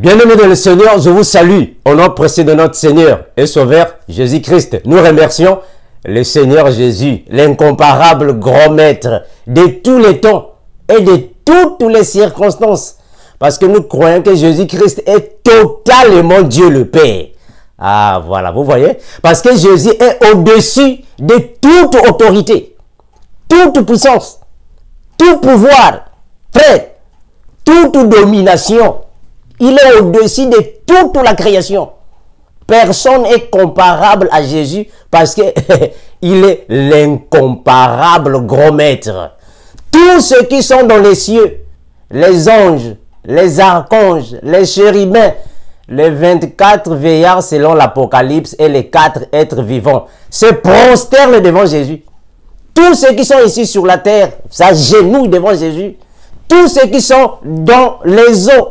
Bien-aimés dans le Seigneur, je vous salue au nom précieux de notre Seigneur et Sauveur Jésus-Christ. Nous remercions le Seigneur Jésus, l'incomparable grand maître de tous les temps et de toutes les circonstances. Parce que nous croyons que Jésus-Christ est totalement Dieu le Père. Ah voilà, vous voyez? Parce que Jésus est au-dessus de toute autorité, toute puissance, tout pouvoir, frère, toute domination. Il est au-dessus de toute la création. Personne n'est comparable à Jésus parce que il est l'incomparable grand maître. Tous ceux qui sont dans les cieux, les anges, les archanges, les chérubins, les 24 veillards selon l'Apocalypse et les 4 êtres vivants se prosternent devant Jésus. Tous ceux qui sont ici sur la terre s'agenouillent devant Jésus. Tous ceux qui sont dans les eaux,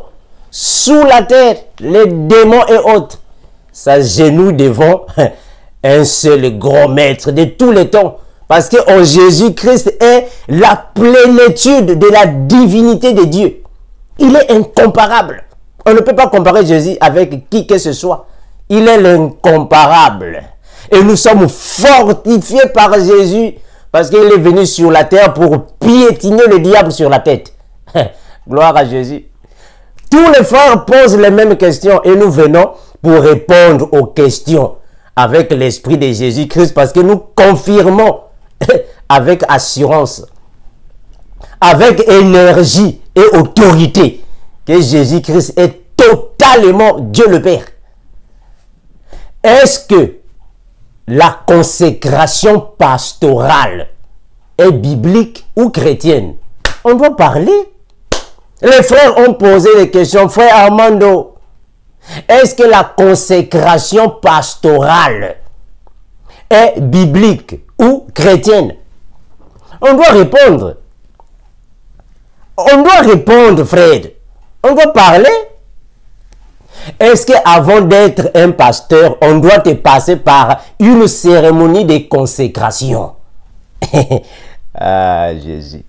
sous la terre, les démons et autres, s'agenouillent devant un seul grand maître de tous les temps. Parce que en Jésus-Christ est la plénitude de la divinité de Dieu. Il est incomparable. On ne peut pas comparer Jésus avec qui que ce soit. Il est l'incomparable. Et nous sommes fortifiés par Jésus parce qu'il est venu sur la terre pour piétiner le diable sur la tête. Gloire à Jésus. Tous les frères posent les mêmes questions et nous venons pour répondre aux questions avec l'esprit de Jésus-Christ parce que nous confirmons avec assurance, avec énergie et autorité que Jésus-Christ est totalement Dieu le Père. Est-ce que la consécration pastorale est biblique ou chrétienne? On doit parler. Les frères ont posé des questions. Frère Armando, est-ce que la consécration pastorale est biblique ou chrétienne? On doit répondre. On doit répondre, frère. On doit parler. Est-ce qu'avant d'être un pasteur, on doit te passer par une cérémonie de consécration? Ah, Jésus.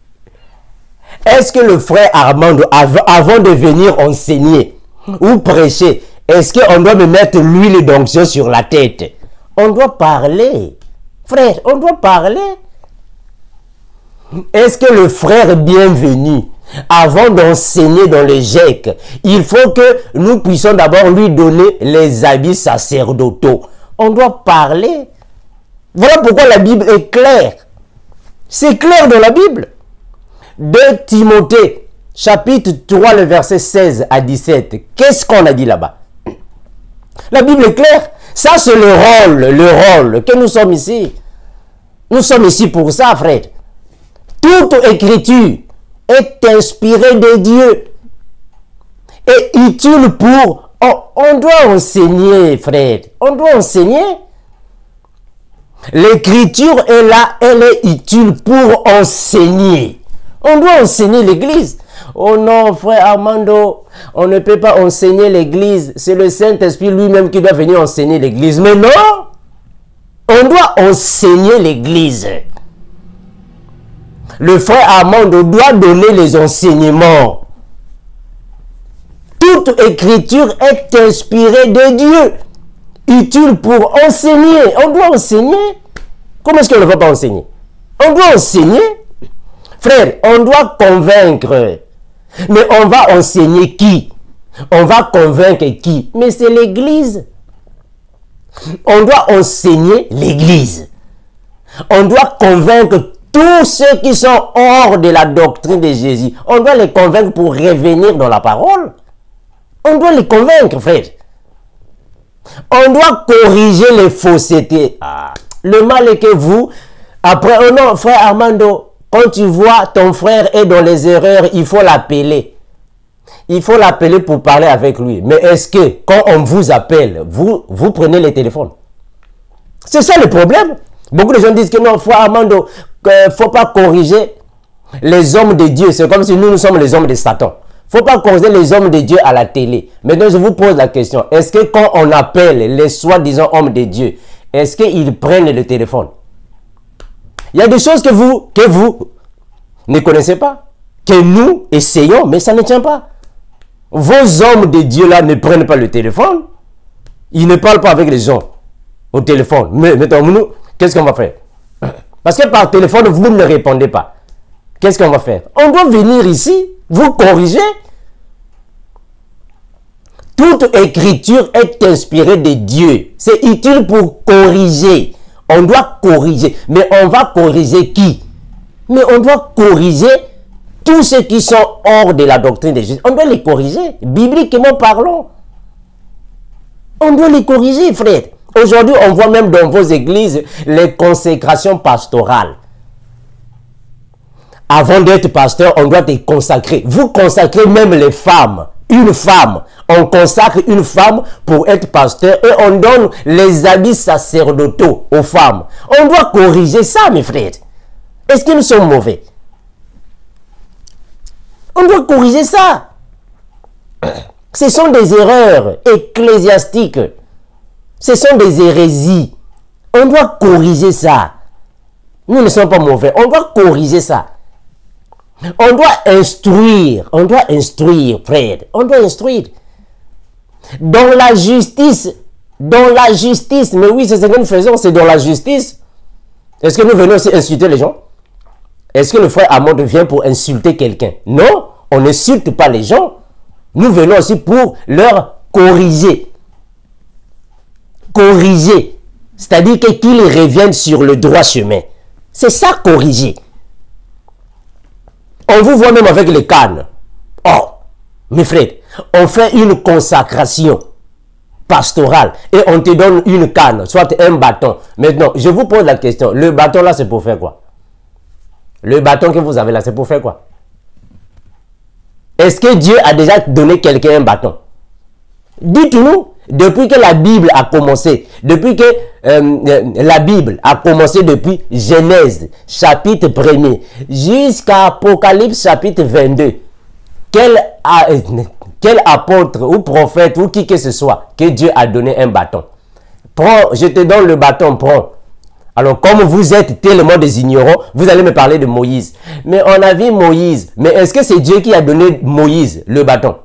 Est-ce que le frère Armando, avant de venir enseigner ou prêcher, est-ce qu'on doit me mettre l'huile d'onction sur la tête? On doit parler. Frère, on doit parler. Est-ce que le frère bienvenu, avant d'enseigner dans le GEC, il faut que nous puissions d'abord lui donner les habits sacerdotaux? On doit parler. Voilà pourquoi la Bible est claire. C'est clair dans la Bible. 2 Timothée, chapitre 3, le verset 16 à 17. Qu'est-ce qu'on a dit là-bas? La Bible est claire. Ça, c'est le rôle que nous sommes ici. Nous sommes ici pour ça, frère. Toute écriture est inspirée de Dieu et utile pour... On doit enseigner, frère. On doit enseigner. L'écriture est là, elle est utile pour enseigner. On doit enseigner l'église. Oh non, frère Armando, on ne peut pas enseigner l'église. C'est le Saint-Esprit lui-même qui doit venir enseigner l'église. Mais non, on doit enseigner l'église. Le frère Armando doit donner les enseignements. Toute écriture est inspirée de Dieu, utile pour enseigner. On doit enseigner. Comment est-ce qu'on ne va pas enseigner? On doit enseigner. Frère, on doit convaincre. Mais on va enseigner qui? On va convaincre qui? Mais c'est l'église. On doit enseigner l'église. On doit convaincre tous ceux qui sont hors de la doctrine de Jésus. On doit les convaincre pour revenir dans la parole. On doit les convaincre, frère. On doit corriger les faussetés. Ah, le mal est que vous, après, oh non, frère Armando, quand tu vois ton frère est dans les erreurs, il faut l'appeler. Il faut l'appeler pour parler avec lui. Mais est-ce que quand on vous appelle, vous prenez le téléphone? C'est ça le problème. Beaucoup de gens disent que non, frère Armando, il ne faut pas corriger les hommes de Dieu. C'est comme si nous sommes les hommes de Satan. Il ne faut pas corriger les hommes de Dieu à la télé. Maintenant, je vous pose la question. Est-ce que quand on appelle les soi-disant hommes de Dieu, est-ce qu'ils prennent le téléphone? Il y a des choses que vous ne connaissez pas, que nous essayons, mais ça ne tient pas. Vos hommes de Dieu là ne prennent pas le téléphone. Ils ne parlent pas avec les gens au téléphone. Mais maintenant, nous, qu'est-ce qu'on va faire? Parce que par téléphone, vous ne répondez pas. Qu'est-ce qu'on va faire? On doit venir ici, vous corriger. Toute écriture est inspirée de Dieu. C'est utile pour corriger. On doit corriger. Mais on va corriger qui? Mais on doit corriger tous ceux qui sont hors de la doctrine de Jésus. On doit les corriger. Bibliquement parlons. On doit les corriger, frère. Aujourd'hui, on voit même dans vos églises les consécrations pastorales. Avant d'être pasteur, on doit te consacrer. Vous consacrez même les femmes. Une femme. On consacre une femme pour être pasteur et on donne les habits sacerdotaux aux femmes. On doit corriger ça, mes frères. Est-ce que nous sommes mauvais? On doit corriger ça. Ce sont des erreurs ecclésiastiques. Ce sont des hérésies. On doit corriger ça. Nous ne sommes pas mauvais. On doit corriger ça. On doit instruire. On doit instruire, frère. On doit instruire. Dans la justice. Dans la justice. Mais oui, c'est ce que nous faisons. C'est dans la justice. Est-ce que nous venons aussi insulter les gens? Est-ce que le frère Amand vient pour insulter quelqu'un? Non, on n'insulte pas les gens. Nous venons aussi pour leur corriger. Corriger. C'est-à-dire qu'ils reviennent sur le droit chemin. C'est ça, corriger. On vous voit même avec les cannes. Oh, mes frères, on fait une consacration pastorale et on te donne une canne, soit un bâton. Maintenant, je vous pose la question. Le bâton là, c'est pour faire quoi? Le bâton que vous avez là, c'est pour faire quoi? Est-ce que Dieu a déjà donné quelqu'un un bâton? Dites-nous, depuis que la Bible a commencé, depuis que la Bible a commencé depuis Genèse, chapitre 1er, jusqu'à Apocalypse, chapitre 22, quel apôtre ou prophète ou qui que ce soit que Dieu a donné un bâton? Prends, je te donne le bâton, prends. Alors, comme vous êtes tellement des ignorants, vous allez me parler de Moïse. Mais on a vu Moïse. Mais est-ce que c'est Dieu qui a donné Moïse le bâton?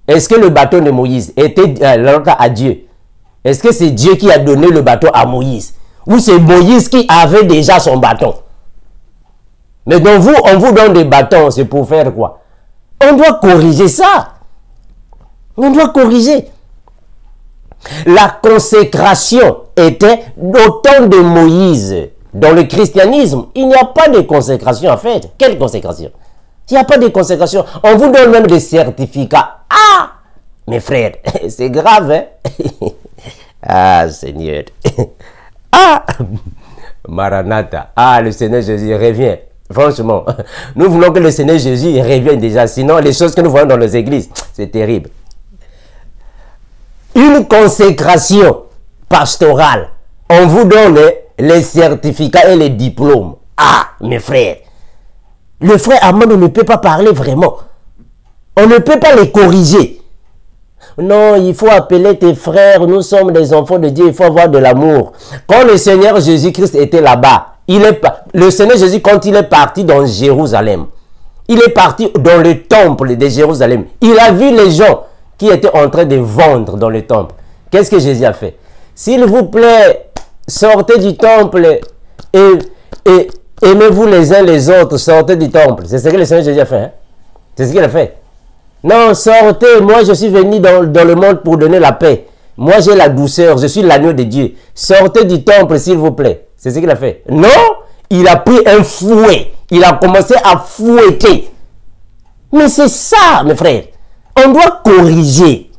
Est-ce que le bâton de Moïse était à Dieu? Est-ce que c'est Dieu qui a donné le bâton à Moïse? Ou c'est Moïse qui avait déjà son bâton? Mais donc vous, on vous donne des bâtons, c'est pour faire quoi? On doit corriger ça. On doit corriger. La consécration était au temps de Moïse. Dans le christianisme, il n'y a pas de consécration en fait. Quelle consécration? Il n'y a pas de consécration. On vous donne même des certificats. Ah! Mes frères, c'est grave, hein? Ah, Seigneur. Ah! Maranatha. Ah, le Seigneur Jésus revient. Franchement, nous voulons que le Seigneur Jésus revienne déjà. Sinon, les choses que nous voyons dans les églises, c'est terrible. Une consécration pastorale. On vous donne les certificats et les diplômes. Ah, mes frères. Le frère Amand ne peut pas parler vraiment. On ne peut pas les corriger. Non, il faut appeler tes frères. Nous sommes des enfants de Dieu. Il faut avoir de l'amour. Quand le Seigneur Jésus-Christ était là-bas, le Seigneur Jésus, quand il est parti dans Jérusalem, il est parti dans le temple de Jérusalem. Il a vu les gens qui étaient en train de vendre dans le temple. Qu'est-ce que Jésus a fait? S'il vous plaît, sortez du temple et aimez-vous les uns les autres, sortez du temple. C'est ce que le Seigneur Jésus a fait. Hein? C'est ce qu'il a fait. Non, sortez, moi je suis venu dans le monde pour donner la paix. Moi j'ai la douceur, je suis l'agneau de Dieu. Sortez du temple s'il vous plaît. C'est ce qu'il a fait. Non, il a pris un fouet. Il a commencé à fouetter. Mais c'est ça, mes frères. On doit corriger.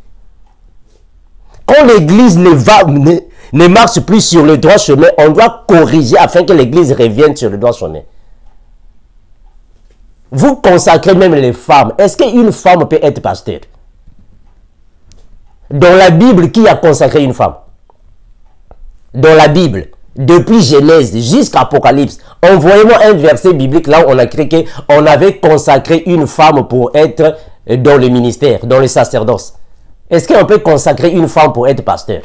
Quand l'église ne marche plus sur le droit chemin, on doit corriger afin que l'église revienne sur le droit chemin. Vous consacrez même les femmes. Est-ce qu'une femme peut être pasteur? Dans la Bible, qui a consacré une femme? Dans la Bible, depuis Genèse jusqu'à Apocalypse, envoyez-moi un verset biblique là où on a écrit qu'on avait consacré une femme pour être dans le ministère, dans le sacerdoce. Est-ce qu'on peut consacrer une femme pour être pasteur?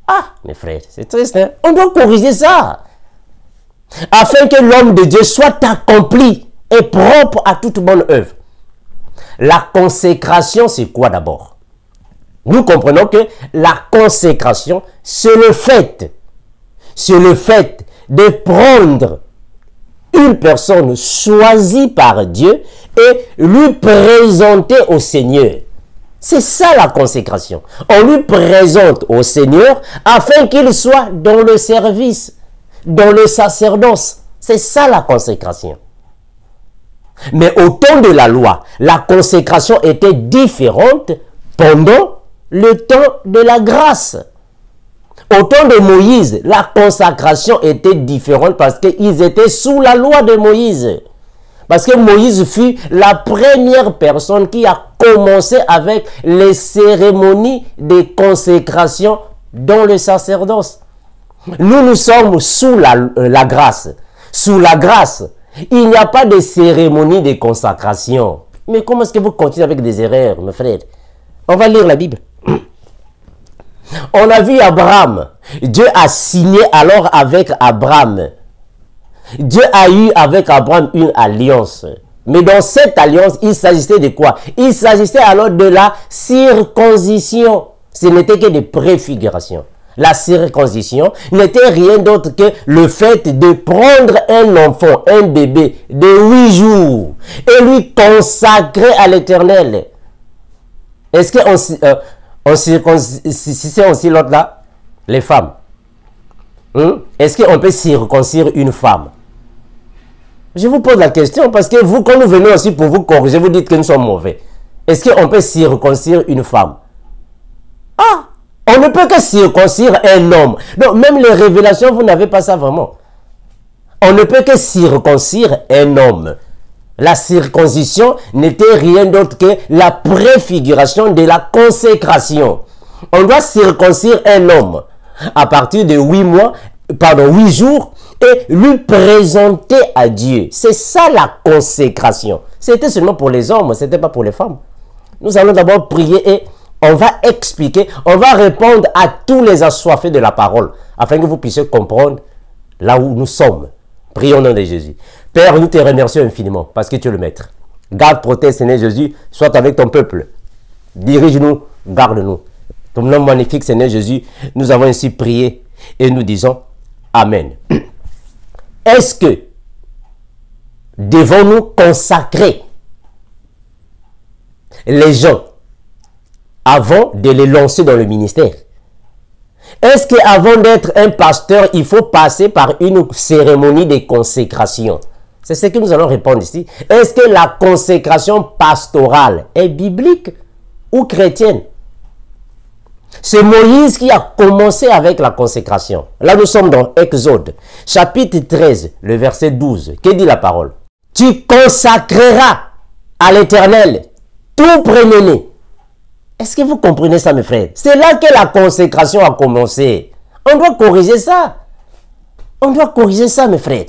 Ah, mes frères, c'est triste, hein? On doit corriger ça. Afin que l'homme de Dieu soit accompli et propre à toute bonne œuvre. La consécration, c'est quoi d'abord? Nous comprenons que la consécration, c'est le fait de prendre une personne choisie par Dieu et lui présenter au Seigneur. C'est ça la consécration. On lui présente au Seigneur afin qu'il soit dans le service, dans le sacerdoce. C'est ça la consécration. Mais au temps de la loi, la consécration était différente pendant le temps de la grâce. Au temps de Moïse, la consécration était différente parce qu'ils étaient sous la loi de Moïse. Parce que Moïse fut la première personne qui a commencé avec les cérémonies de consécration dans le sacerdoce. Nous sommes sous la grâce. Sous la grâce, il n'y a pas de cérémonie de consacration. Mais comment est-ce que vous continuez avec des erreurs, mes frères? On va lire la Bible. On a vu Abraham. Dieu a signé alors avec Abraham. Dieu a eu avec Abraham une alliance. Mais dans cette alliance, il s'agissait de quoi? Il s'agissait alors de la circoncision. Ce n'était que des préfigurations. La circoncision n'était rien d'autre que le fait de prendre un enfant, un bébé de 8 jours et lui consacrer à l'Éternel. Est-ce qu'on circoncisait aussi l'autre là? Les femmes. Est-ce qu'on peut circoncire une femme? Je vous pose la question parce que vous, quand nous venons aussi pour vous corriger, vous dites que nous sommes mauvais. Est-ce qu'on peut circoncire une femme? Ah! On ne peut que circoncire un homme. Donc, même les révélations, vous n'avez pas ça vraiment. On ne peut que circoncire un homme. La circoncision n'était rien d'autre que la préfiguration de la consécration. On doit circoncire un homme à partir de 8 jours et lui présenter à Dieu. C'est ça la consécration. C'était seulement pour les hommes, ce n'était pas pour les femmes. Nous allons d'abord prier et on va expliquer, on va répondre à tous les assoiffés de la parole, afin que vous puissiez comprendre là où nous sommes. Prions au nom de Jésus. Père, nous te remercions infiniment, parce que tu es le Maître. Garde, protège, Seigneur Jésus, sois avec ton peuple. Dirige-nous, garde-nous. Ton nom magnifique, Seigneur Jésus, nous avons ainsi prié, et nous disons Amen. Est-ce que devons-nous consacrer les gens avant de les lancer dans le ministère? Est-ce qu'avant d'être un pasteur, il faut passer par une cérémonie de consécration? C'est ce que nous allons répondre ici. Est-ce que la consécration pastorale est biblique ou chrétienne? C'est Moïse qui a commencé avec la consécration. Là, nous sommes dans Exode, chapitre 13, le verset 12. Que dit la parole? Tu consacreras à l'Éternel tout premier-né. Est-ce que vous comprenez ça, mes frères? C'est là que la consécration a commencé. On doit corriger ça. On doit corriger ça, mes frères.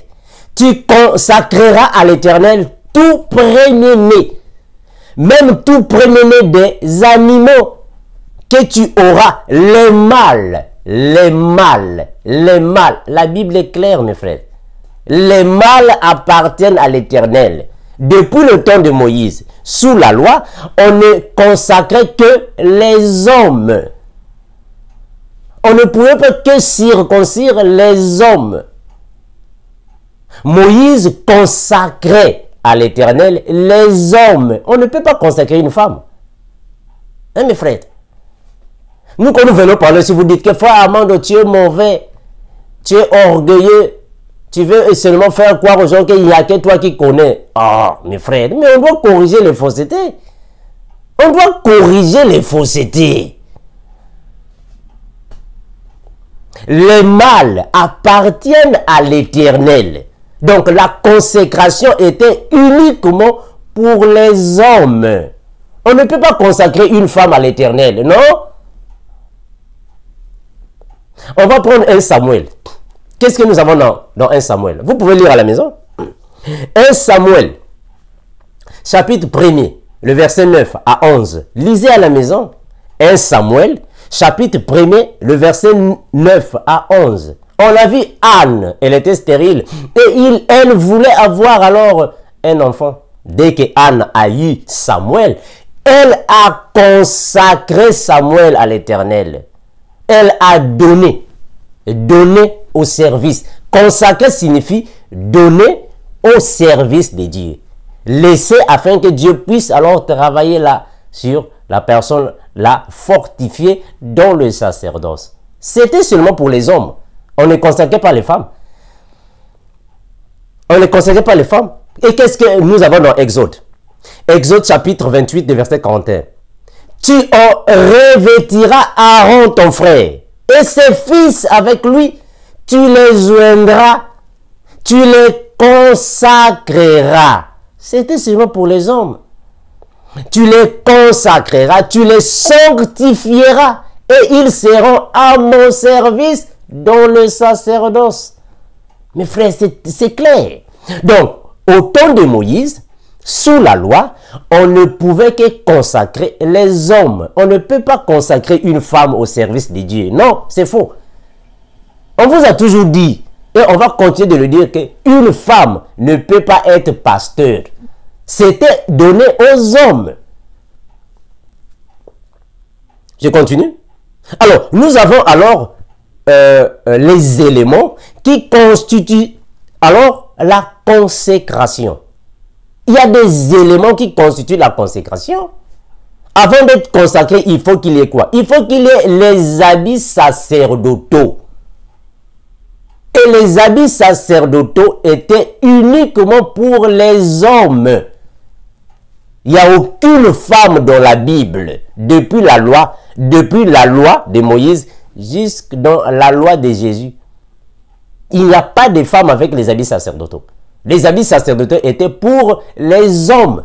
Tu consacreras à l'Éternel tout premier-né. Même tout premier-né des animaux que tu auras. Les mâles. Les mâles. Les mâles. La Bible est claire, mes frères. Les mâles appartiennent à l'Éternel. Depuis le temps de Moïse, sous la loi, on ne consacrait que les hommes. On ne pouvait pas que circoncire les hommes. Moïse consacrait à l'Éternel les hommes. On ne peut pas consacrer une femme. Hein, mes frères? Nous, quand nous venons parler, si vous dites que frère Armando, tu es mauvais, tu es orgueilleux, tu veux seulement faire croire aux gens qu'il n'y a que toi qui connais. Ah, mes frères, mais on doit corriger les faussetés. On doit corriger les faussetés. Les mâles appartiennent à l'Éternel. Donc la consécration était uniquement pour les hommes. On ne peut pas consacrer une femme à l'Éternel, non? On va prendre 1 Samuel. Qu'est-ce que nous avons dans 1 Samuel? Vous pouvez lire à la maison. 1 Samuel, chapitre 1er, le verset 9 à 11. Lisez à la maison. 1 Samuel, chapitre 1er, le verset 9 à 11. On a vu Anne, elle était stérile. Et elle voulait avoir alors un enfant. dès que Anne a eu Samuel, elle a consacré Samuel à l'Éternel. Elle a donné au service. Consacrer signifie donner au service de Dieu. Laisser afin que Dieu puisse alors travailler là sur la personne, la fortifier dans le sacerdoce. C'était seulement pour les hommes. On ne consacrait pas les femmes. On ne consacrait pas les femmes. Et qu'est-ce que nous avons dans Exode? Exode chapitre 28, verset 41. Tu en revêtiras Aaron ton frère et ses fils avec lui. Tu les joindras, tu les consacreras. C'était seulement pour les hommes. Tu les consacreras, tu les sanctifieras et ils seront à mon service dans le sacerdoce. Mes frères, c'est clair. Donc, au temps de Moïse, sous la loi, on ne pouvait que consacrer les hommes. On ne peut pas consacrer une femme au service de Dieu. Non, c'est faux. On vous a toujours dit, et on va continuer de le dire, qu'une femme ne peut pas être pasteur. C'était donné aux hommes. Je continue. Alors, nous avons alors les éléments qui constituent alors la consécration. Il y a des éléments qui constituent la consécration. Avant d'être consacré, il faut qu'il y ait quoi? Il faut qu'il y ait les habits sacerdotaux. Et les habits sacerdotaux étaient uniquement pour les hommes. Il n'y a aucune femme dans la Bible, depuis la loi de Moïse jusque dans la loi de Jésus. Il n'y a pas de femme avec les habits sacerdotaux. Les habits sacerdotaux étaient pour les hommes.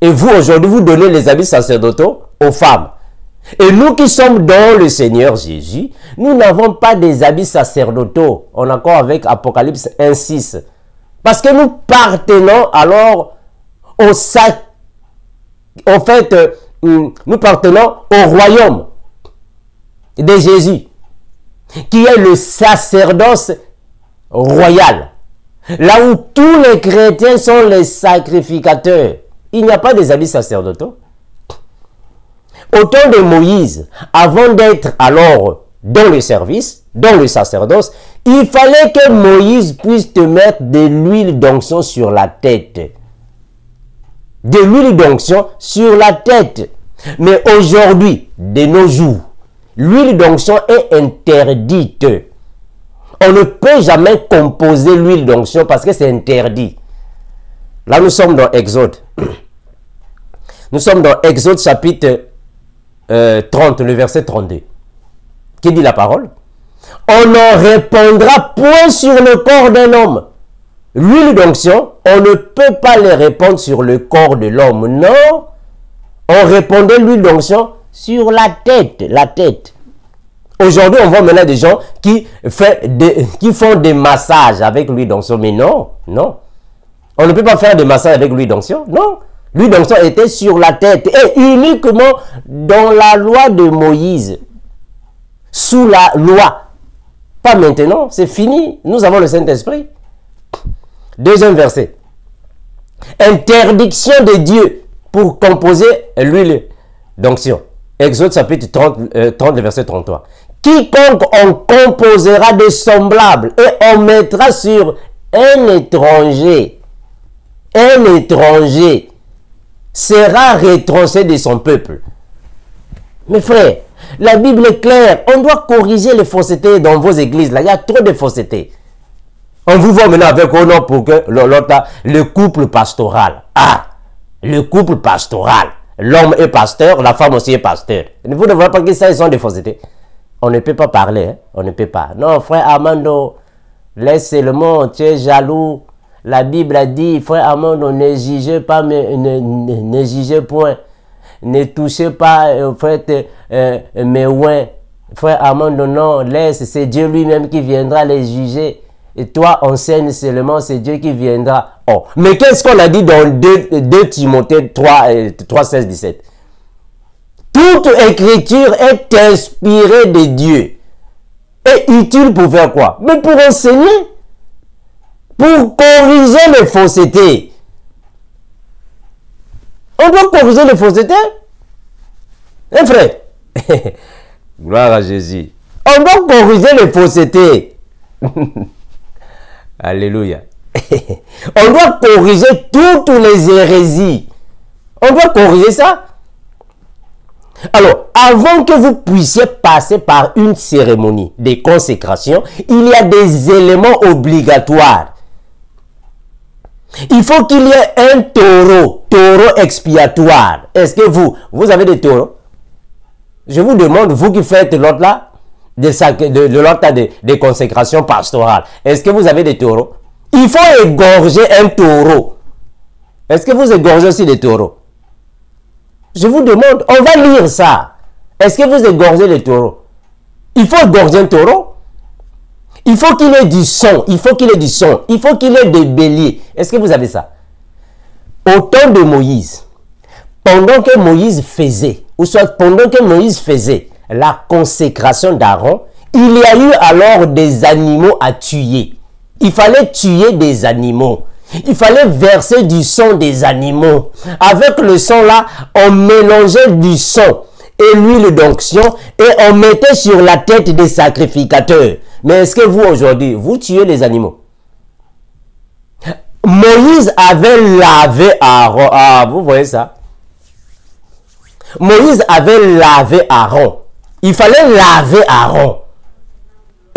Et vous, aujourd'hui, vous donnez les habits sacerdotaux aux femmes. Et nous qui sommes dans le Seigneur Jésus, nous n'avons pas des habits sacerdotaux. En accord avec Apocalypse 1:6. Parce que nous partenons alors au sac. En fait, nous partenons au royaume de Jésus, qui est le sacerdoce royal. Là où tous les chrétiens sont les sacrificateurs. Il n'y a pas des habits sacerdotaux. Au temps de Moïse, avant d'être alors dans le service, dans le sacerdoce, il fallait que Moïse puisse te mettre de l'huile d'onction sur la tête. De l'huile d'onction sur la tête. Mais aujourd'hui, de nos jours, l'huile d'onction est interdite. On ne peut jamais composer l'huile d'onction parce que c'est interdit. Là, nous sommes dans Exode. Nous sommes dans Exode chapitre 30, le verset 32. Qui dit la parole? On n'en répandra point sur le corps d'un homme. L'huile d'onction, on ne peut pas les répandre sur le corps de l'homme. Non. On répandait l'huile d'onction sur la tête. La tête. Aujourd'hui, on voit maintenant des gens qui font des massages avec l'huile d'onction. Mais non, non. On ne peut pas faire des massages avec l'huile d'onction. Non. L'huile d'onction était sur la tête. Et uniquement dans la loi de Moïse. Sous la loi. Pas maintenant. C'est fini. Nous avons le Saint-Esprit. Deuxième verset. Interdiction de Dieu pour composer l'huile d'onction. Exode chapitre 30, verset 33. Quiconque on composera de semblable et on mettra sur un étranger sera retranché de son peuple. Mes frères, la Bible est claire. On doit corriger les faussetés dans vos églises. Là, il y a trop de faussetés. On vous voit maintenant avec un nom pour que le couple pastoral. Ah, le couple pastoral. L'homme est pasteur, la femme aussi est pasteur. Vous ne voyez pas que ça, ils sont des faussetés. On ne peut pas parler, hein? On ne peut pas. Non, frère Armando, laisse seulement, tu es jaloux. La Bible a dit, frère Armando, ne jugez pas, ne jugez point. Ne touchez pas, en fait, mes ouins. Frère Armando, non, laisse, c'est Dieu lui-même qui viendra les juger. Et toi, enseigne seulement, c'est Dieu qui viendra. Oh, mais qu'est-ce qu'on a dit dans 2 Timothée 3, 16, 17? Toute écriture est inspirée de Dieu. Et utile pour faire quoi? Mais pour enseigner. Pour corriger les faussetés. On doit corriger les faussetés. Hein, frère? Gloire à Jésus. On doit corriger les faussetés. Alléluia. On doit corriger toutes les hérésies. On doit corriger ça. Alors, avant que vous puissiez passer par une cérémonie de consécration, il y a des éléments obligatoires. Il faut qu'il y ait un taureau expiatoire. Est-ce que vous avez des taureaux? Je vous demande, vous qui faites l'autre là, des consécrations pastorales, est-ce que vous avez des taureaux? Il faut égorger un taureau. Est-ce que vous égorgez aussi des taureaux? Je vous demande, on va lire ça. Est-ce que vous égorgez les taureaux? Il faut égorger un taureau. Il faut qu'il ait du sang. Il faut qu'il ait du sang. Il faut qu'il ait des béliers. Est-ce que vous avez ça? Au temps de Moïse, pendant que Moïse faisait, ou soit pendant que Moïse faisait la consécration d'Aaron, il y a eu alors des animaux à tuer. Il fallait tuer des animaux. Il fallait verser du sang des animaux. Avec le sang là, on mélangeait du sang et l'huile d'onction et on mettait sur la tête des sacrificateurs. Mais est-ce que vous aujourd'hui, vous tuez les animaux? Moïse avait lavé Aaron. Ah, vous voyez ça? Moïse avait lavé Aaron. Il fallait laver Aaron.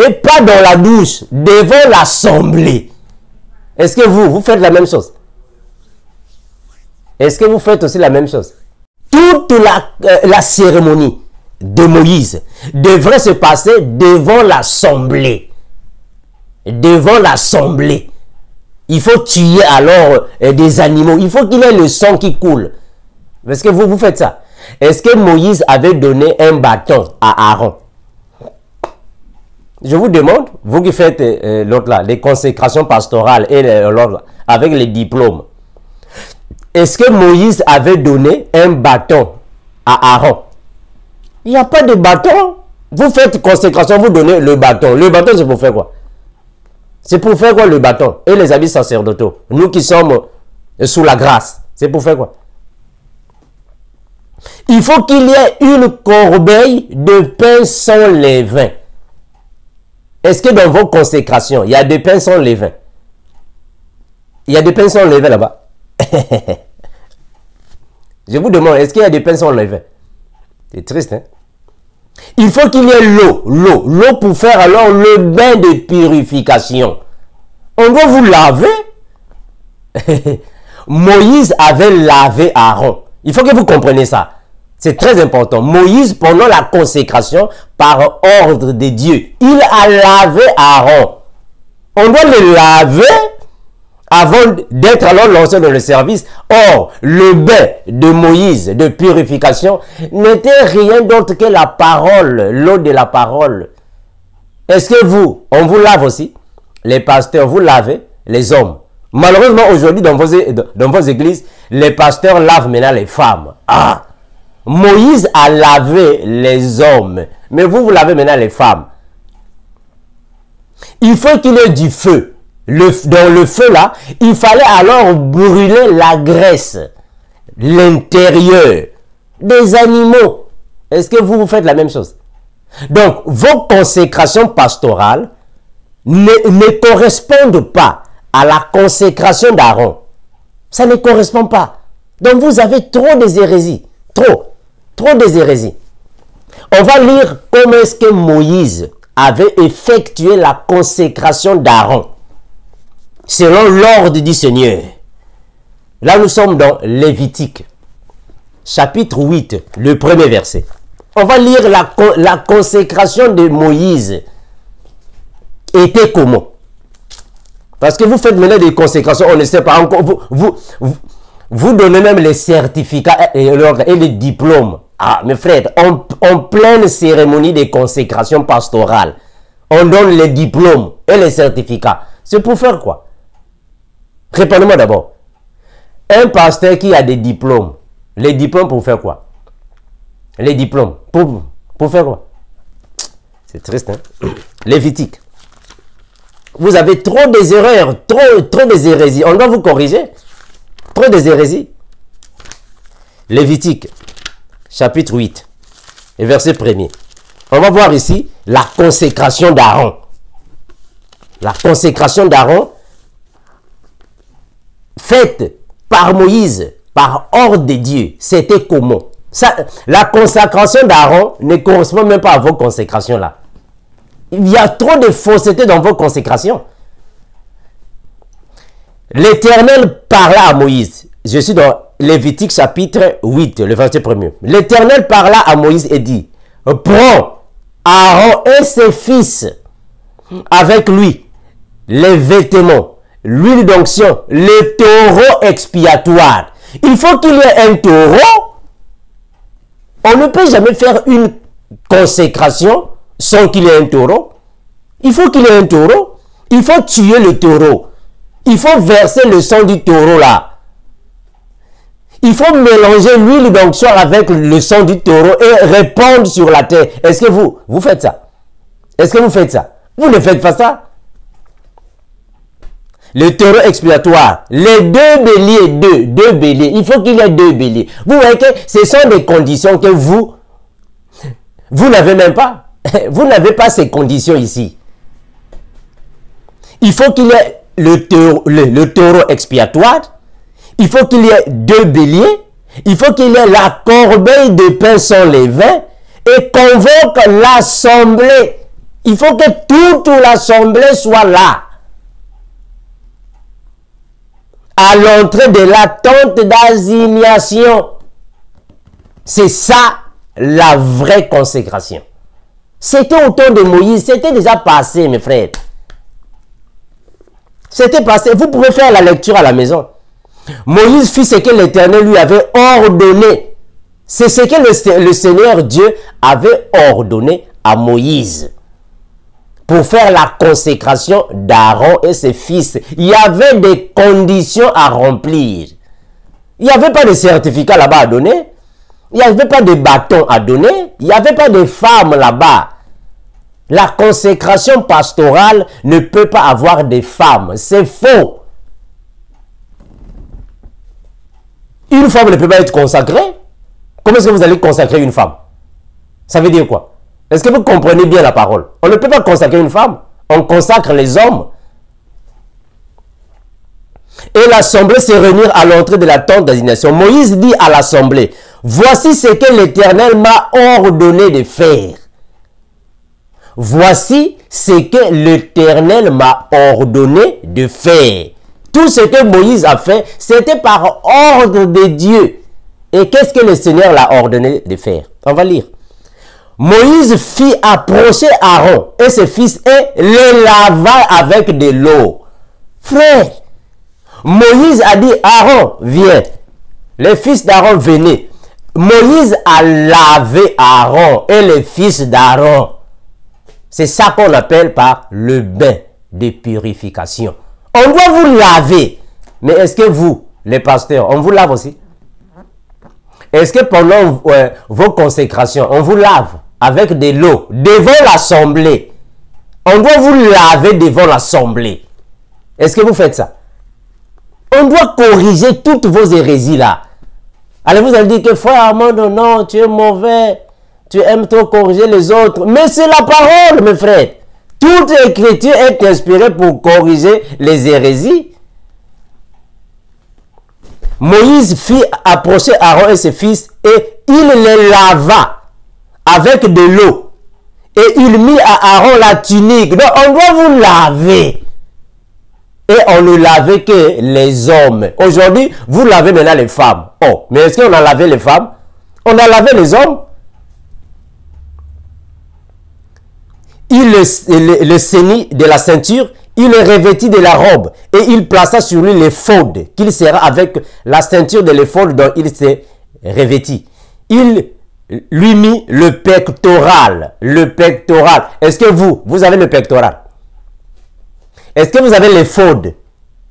Et pas dans la douche, devant l'assemblée. Est-ce que vous faites la même chose? Est-ce que vous faites aussi la même chose? Toute la cérémonie de Moïse devrait se passer devant l'assemblée. Devant l'assemblée. Il faut tuer alors des animaux. Il faut qu'il y ait le sang qui coule. Est-ce que vous faites ça? Est-ce que Moïse avait donné un bâton à Aaron? Je vous demande, vous qui faites l'autre là, les consécrations pastorales et l'autre avec les diplômes. Est-ce que Moïse avait donné un bâton à Aaron? Il n'y a pas de bâton. Vous faites consécration, vous donnez le bâton. Le bâton, c'est pour faire quoi? C'est pour faire quoi le bâton? Et les habits sacerdotaux, nous qui sommes sous la grâce, c'est pour faire quoi? Il faut qu'il y ait une corbeille de pain sans levain. Est-ce que dans vos consécrations, il y a des pains sans levain? Il y a des pains sans levain là-bas. Je vous demande, est-ce qu'il y a des pains sans levain? C'est triste, hein? Il faut qu'il y ait l'eau pour faire alors le bain de purification. On doit vous laver. Moïse avait lavé Aaron. Il faut que vous compreniez ça. C'est très important. Moïse, pendant la consécration, par ordre de Dieu, il a lavé Aaron. On doit le laver avant d'être alors lancé dans le service. Or, le bain de Moïse de purification n'était rien d'autre que la parole, l'eau de la parole. Est-ce que on vous lave aussi? Les pasteurs, vous lavez les hommes. Malheureusement, aujourd'hui, dans vos églises, les pasteurs lavent maintenant les femmes. Ah! Moïse a lavé les hommes, mais vous lavez maintenant les femmes. Il faut qu'il y ait du feu. Dans le feu là, il fallait alors brûler la graisse, l'intérieur des animaux. Est-ce que vous faites la même chose? Donc, vos consécrations pastorales ne correspondent pas à la consécration d'Aaron. Ça ne correspond pas. Donc, vous avez trop des hérésies. Trop des hérésies. On va lire comment est-ce que Moïse avait effectué la consécration d'Aaron selon l'ordre du Seigneur. Là, nous sommes dans Lévitique, chapitre 8, le premier verset. On va lire la consécration de Moïse. Était comment? Parce que vous faites maintenant des consécrations, on ne sait pas encore. Vous donnez même les certificats et les diplômes. Ah, mes frères, en pleine cérémonie de consécration pastorale, on donne les diplômes et les certificats. C'est pour faire quoi? Répondez-moi d'abord. Un pasteur qui a des diplômes, les diplômes pour faire quoi? Les diplômes, pour faire quoi? C'est triste, hein? Lévitique. Vous avez trop des erreurs, trop des hérésies. On doit vous corriger. Trop des hérésies. Lévitique, chapitre 8, et verset 1er. On va voir ici la consécration d'Aaron. La consécration d'Aaron faite par Moïse, par ordre de Dieu. C'était comment? Ça, la consécration d'Aaron ne correspond même pas à vos consécrations là. Il y a trop de fausseté dans vos consécrations. L'Éternel parla à Moïse. Je suis dans Lévitique chapitre 8, le verset 1er. L'Éternel parla à Moïse et dit, prends Aaron et ses fils avec lui, les vêtements, l'huile d'onction, le taureau expiatoire. Il faut qu'il y ait un taureau. On ne peut jamais faire une consécration sans qu'il y ait un taureau. Il faut qu'il y ait un taureau. Il faut tuer le taureau. Il faut verser le sang du taureau là. Il faut mélanger l'huile d'onction avec le sang du taureau et répandre sur la terre. Est-ce que vous faites ça? Est-ce que vous faites ça? Vous ne faites pas ça. Le taureau expiatoire, les deux béliers, deux béliers. Il faut qu'il y ait deux béliers. Vous voyez que ce sont des conditions que vous n'avez même pas. Vous n'avez pas ces conditions ici. Il faut qu'il y ait le taureau expiatoire. Il faut qu'il y ait deux béliers. Il faut qu'il y ait la corbeille de pain sans levain. Et convoque l'assemblée. Il faut que toute l'assemblée soit là. À l'entrée de la tente d'assignation. C'est ça la vraie consécration. C'était au temps de Moïse. C'était déjà passé, mes frères. C'était passé. Vous pouvez faire la lecture à la maison. Moïse fit ce que l'Éternel lui avait ordonné. C'est ce que le Seigneur Dieu avait ordonné à Moïse. Pour faire la consécration d'Aaron et ses fils. Il y avait des conditions à remplir. Il n'y avait pas de certificat là-bas à donner. Il n'y avait pas de bâton à donner. Il n'y avait pas de femmes là-bas. La consécration pastorale ne peut pas avoir de femmes. C'est faux. Une femme ne peut pas être consacrée. Comment est-ce que vous allez consacrer une femme? Ça veut dire quoi? Est-ce que vous comprenez bien la parole? On ne peut pas consacrer une femme. On consacre les hommes. Et l'assemblée s'est réunie à l'entrée de la tente d'assignation. Moïse dit à l'assemblée, voici ce que l'Éternel m'a ordonné de faire. Voici ce que l'Éternel m'a ordonné de faire. Tout ce que Moïse a fait, c'était par ordre de Dieu. Et qu'est-ce que le Seigneur l'a ordonné de faire? On va lire. Moïse fit approcher Aaron et ses fils et les lava avec de l'eau. Frère, Moïse a dit, Aaron, viens. Les fils d'Aaron venaient. Moïse a lavé Aaron et les fils d'Aaron. C'est ça qu'on appelle par le bain de purification. On doit vous laver. Mais est-ce que vous, les pasteurs, on vous lave aussi? Est-ce que pendant vos consécrations, on vous lave avec de l'eau devant l'assemblée? On doit vous laver devant l'assemblée. Est-ce que vous faites ça? On doit corriger toutes vos hérésies là. Allez, vous allez dire que frère Armand, non, tu es mauvais. Tu aimes trop corriger les autres. Mais c'est la parole, mes frères. Toute écriture est inspirée pour corriger les hérésies. Moïse fit approcher Aaron et ses fils et il les lava avec de l'eau. Et il mit à Aaron la tunique. Donc on doit vous laver. Et on ne lavait que les hommes. Aujourd'hui, vous lavez maintenant les femmes. Oh, mais est-ce qu'on a lavé les femmes? On a lavé les hommes. Il le ceignit de la ceinture, il le revêtit de la robe et il plaça sur lui l'éphod qu'il serra avec la ceinture de l'éphod dont il s'est revêti. Il lui mit le pectoral. Le pectoral. Est-ce que vous avez le pectoral? Est-ce que vous avez l'éphod?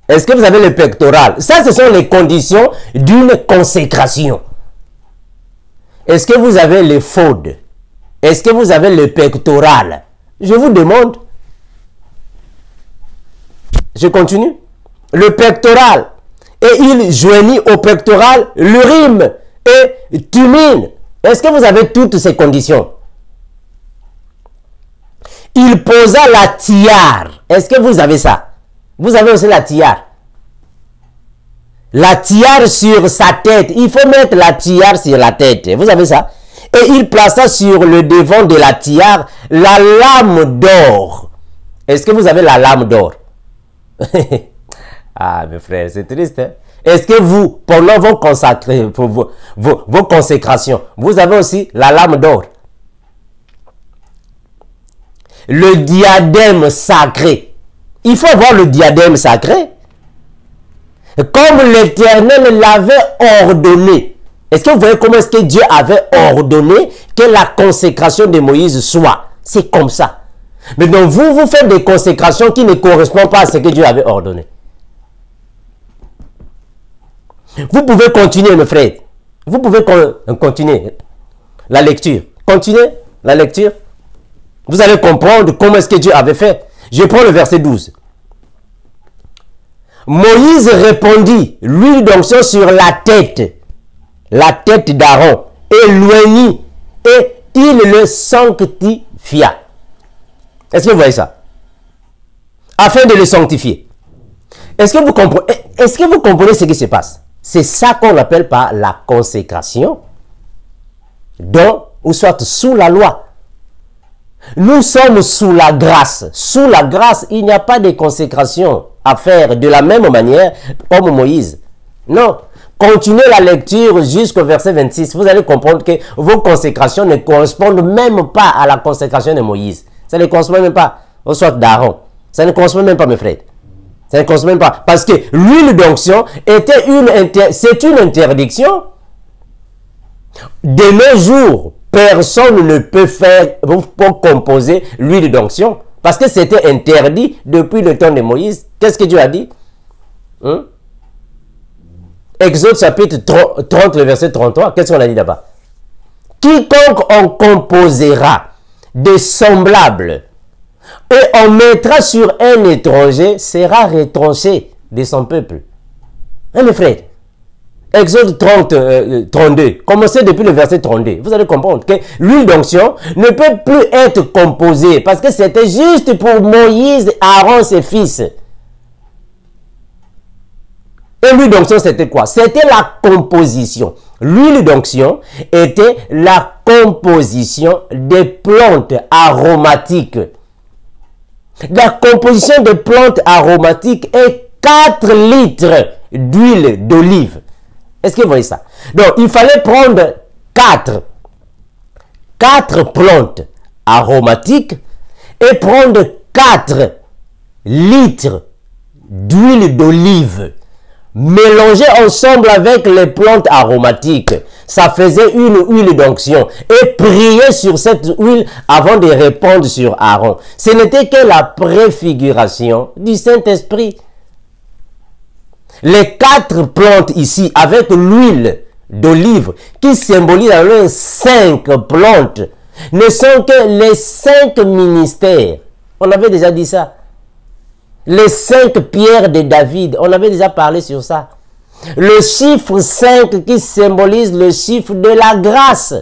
Est-ce que vous avez le pectoral? Ça, ce sont les conditions d'une consécration. Est-ce que vous avez l'éphod? Est-ce que vous avez le pectoral? Je vous demande. Je continue. Le pectoral. Et il joignit au pectoral l'urim et Thummim. Est-ce que vous avez toutes ces conditions? Il posa la tiare. Est-ce que vous avez ça? Vous avez aussi la tiare. La tiare sur sa tête. Il faut mettre la tiare sur la tête. Vous avez ça? Et il plaça sur le devant de la tiare la lame d'or. Est-ce que vous avez la lame d'or? Ah, mes frères, c'est triste. Hein? Est-ce que vous, pendant vos consécrations, vous avez aussi la lame d'or? Le diadème sacré. Il faut avoir le diadème sacré. Comme l'Éternel l'avait ordonné. Est-ce que vous voyez comment est-ce que Dieu avait ordonné que la consécration de Moïse soit? C'est comme ça. Mais donc vous faites des consécrations qui ne correspondent pas à ce que Dieu avait ordonné. Vous pouvez continuer, mes frères. Vous pouvez continuer la lecture. Continuez la lecture. Vous allez comprendre comment est-ce que Dieu avait fait. Je prends le verset 12. Moïse répondit, l'huile d'onction sur la tête d'Aaron, et l'oignit, et il le sanctifia. Est-ce que vous voyez ça? Afin de le sanctifier. Est-ce que vous comprenez ce qui se passe? C'est ça qu'on appelle par la consécration, ou soit sous la loi. Nous sommes sous la grâce. Sous la grâce, il n'y a pas de consécration à faire de la même manière comme Moïse. Non. Continuez la lecture jusqu'au verset 26. Vous allez comprendre que vos consécrations ne correspondent même pas à la consécration de Moïse. Ça ne correspond même pas au sort d'Aaron. Ça ne correspond même pas, mes frères. Ça ne correspond même pas. Parce que l'huile d'onction était c'est une interdiction. De nos jours, personne ne peut faire pour composer l'huile d'onction. Parce que c'était interdit depuis le temps de Moïse. Qu'est-ce que Dieu a dit? Exode chapitre 30, le verset 33. Qu'est-ce qu'on a dit là-bas? Quiconque en composera de semblables et en mettra sur un étranger sera retranché de son peuple. Hein, mes frères? Exode 32. Commencez depuis le verset 32. Vous allez comprendre que l'huile d'onction ne peut plus être composée parce que c'était juste pour Moïse, Aaron, ses fils. Et l'huile d'onction, c'était quoi? C'était la composition. L'huile d'onction était la composition des plantes aromatiques. La composition des plantes aromatiques est 4 litres d'huile d'olive. Est-ce que vous voyez ça? Donc, il fallait prendre 4 plantes aromatiques et prendre 4 litres d'huile d'olive. Mélanger ensemble avec les plantes aromatiques. Ça faisait une huile d'onction. Et prier sur cette huile avant de répandre sur Aaron. Ce n'était que la préfiguration du Saint-Esprit. Les 4 plantes ici, avec l'huile d'olive, qui symbolise alors 5 plantes, ne sont que les 5 ministères. On avait déjà dit ça. Les 5 pierres de David, on avait déjà parlé sur ça. Le chiffre 5 qui symbolise le chiffre de la grâce.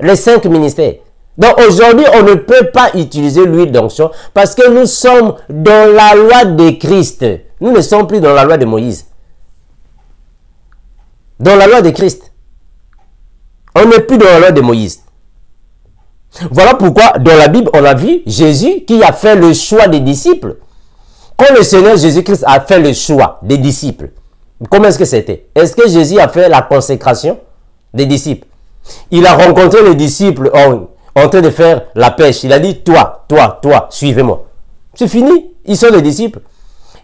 Les 5 ministères. Donc aujourd'hui, on ne peut pas utiliser l'huile d'onction parce que nous sommes dans la loi de Christ. Nous ne sommes plus dans la loi de Moïse. Dans la loi de Christ. On n'est plus dans la loi de Moïse. Voilà pourquoi dans la Bible, on a vu Jésus qui a fait le choix des disciples. Quand le Seigneur Jésus-Christ a fait le choix des disciples, comment est-ce que c'était? Est-ce que Jésus a fait la consécration des disciples? Il a rencontré les disciples en train de faire la pêche. Il a dit, toi, suivez-moi. C'est fini. Ils sont les disciples.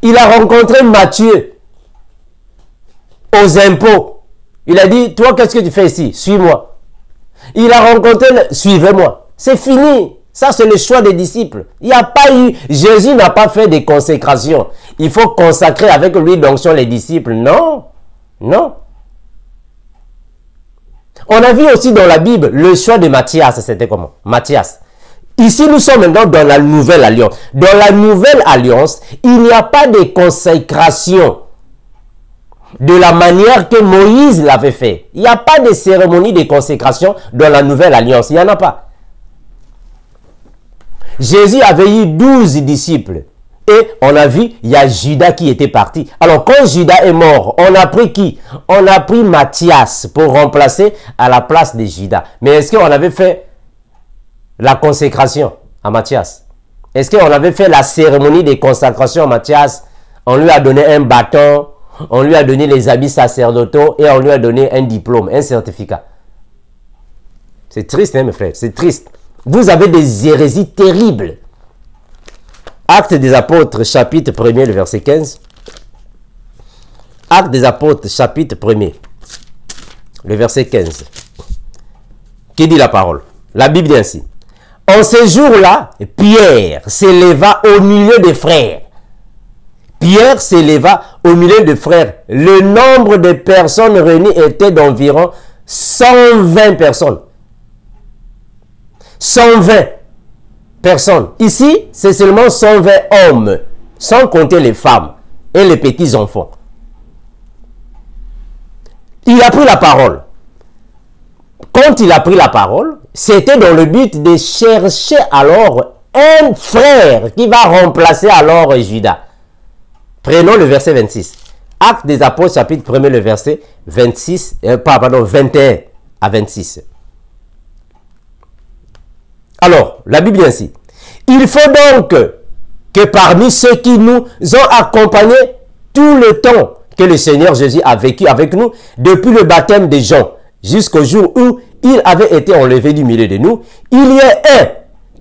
Il a rencontré Matthieu aux impôts. Il a dit, toi, qu'est-ce que tu fais ici? Suis-moi. Il a rencontré, suivez-moi. C'est fini. Ça, c'est le choix des disciples. Il n'y a pas eu, Jésus n'a pas fait de consécration. Il faut consacrer avec l'huile d'onction les disciples. Non. Non. On a vu aussi dans la Bible le choix de Matthias. C'était comment? Matthias. Ici, nous sommes maintenant dans la nouvelle alliance. Dans la nouvelle alliance, il n'y a pas de consécration. de la manière que Moïse l'avait fait. Il n'y a pas de cérémonie de consécration dans la nouvelle alliance. Il n'y en a pas. Jésus avait eu 12 disciples. Et on a vu, il y a Judas qui était parti. Alors quand Judas est mort, on a pris qui? On a pris Matthias pour remplacer à la place de Judas. Mais est-ce qu'on avait fait la consécration à Matthias? Est-ce qu'on avait fait la cérémonie de consacration à Matthias? On lui a donné un bâton, on lui a donné les habits sacerdotaux et on lui a donné un diplôme, un certificat. C'est triste, hein, mes frères, c'est triste. Vous avez des hérésies terribles. Actes des Apôtres, chapitre 1er, le verset 15. Actes des Apôtres, chapitre 1er, le verset 15. Qui dit la parole? La Bible dit ainsi. En ce jour-là, Pierre s'éleva au milieu des frères. Pierre s'éleva au milieu des frères. Le nombre de personnes réunies était d'environ 120 personnes. 120 personnes. Ici, c'est seulement 120 hommes, sans compter les femmes et les petits-enfants. Il a pris la parole. Quand il a pris la parole, c'était dans le but de chercher alors un frère qui va remplacer alors Judas. Prenons le verset 26. Actes des Apôtres, chapitre 1er, le verset 21 à 26. Alors, la Bible dit ainsi. Il faut donc que parmi ceux qui nous ont accompagnés tout le temps que le Seigneur Jésus a vécu avec nous, depuis le baptême de Jean jusqu'au jour où il avait été enlevé du milieu de nous, il y ait un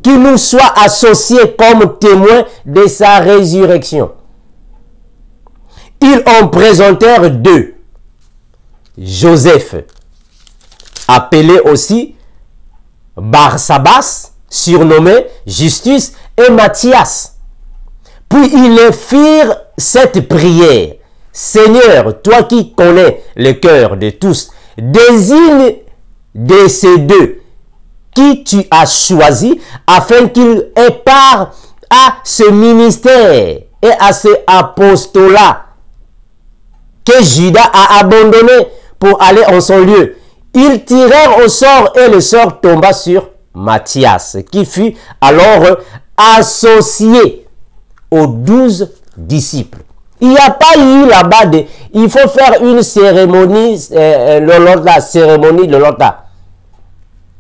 qui nous soit associé comme témoin de sa résurrection. Ils en présentèrent deux. Joseph, appelé aussi Barsabas, surnommé Justus, et Matthias. Puis ils leur firent cette prière. Seigneur, toi qui connais le cœur de tous, désigne de ces deux qui tu as choisi afin qu'ils aient part à ce ministère et à ce apostolat que Judas a abandonné pour aller en son lieu. Ils tirèrent au sort et le sort tomba sur Matthias, qui fut alors associé aux 12 disciples. Il n'y a pas eu là-bas de... Il faut faire une cérémonie, la cérémonie de l'Ota,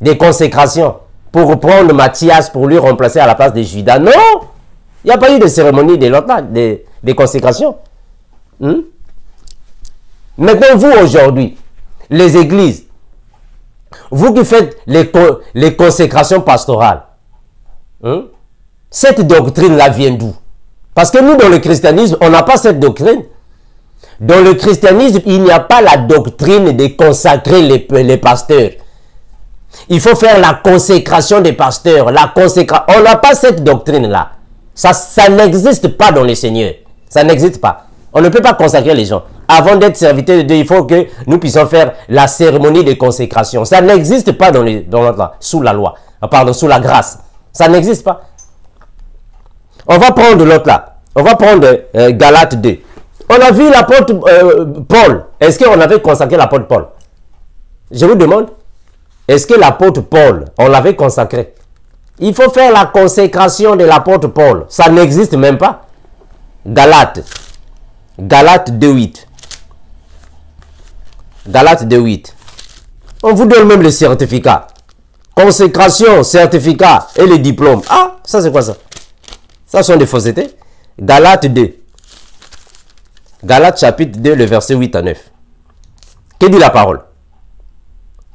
de consécration, pour prendre Matthias pour lui remplacer à la place de Judas. Non! Il n'y a pas eu de cérémonie de l'Ota, de consécration. Maintenant, vous aujourd'hui, les églises, vous qui faites les consécrations pastorales, cette doctrine-là vient d'où? Parce que nous, dans le christianisme, on n'a pas cette doctrine. Dans le christianisme, il n'y a pas la doctrine de consacrer les pasteurs. Il faut faire la consécration des pasteurs. On n'a pas cette doctrine-là. Ça n'existe pas dans les seigneurs. Ça n'existe pas. On ne peut pas consacrer les gens. Avant d'être serviteur de Dieu, il faut que nous puissions faire la cérémonie de consécration. Ça n'existe pas sous la loi. Pardon, sous la grâce. Ça n'existe pas. On va prendre l'autre là. On va prendre Galates 2. On a vu l'apôtre Paul. Est-ce qu'on avait consacré l'apôtre Paul? Je vous demande. Est-ce que l'apôtre Paul, on l'avait consacré? Il faut faire la consécration de l'apôtre Paul. Ça n'existe même pas. Galates 2.8. Galates 2.8. On vous donne même le certificat. Consécration, certificat et le diplôme. Ah, ça c'est quoi ça? Ça sont des faussetés. Galates 2. Galates chapitre 2, le verset 8 à 9. Que dit la parole?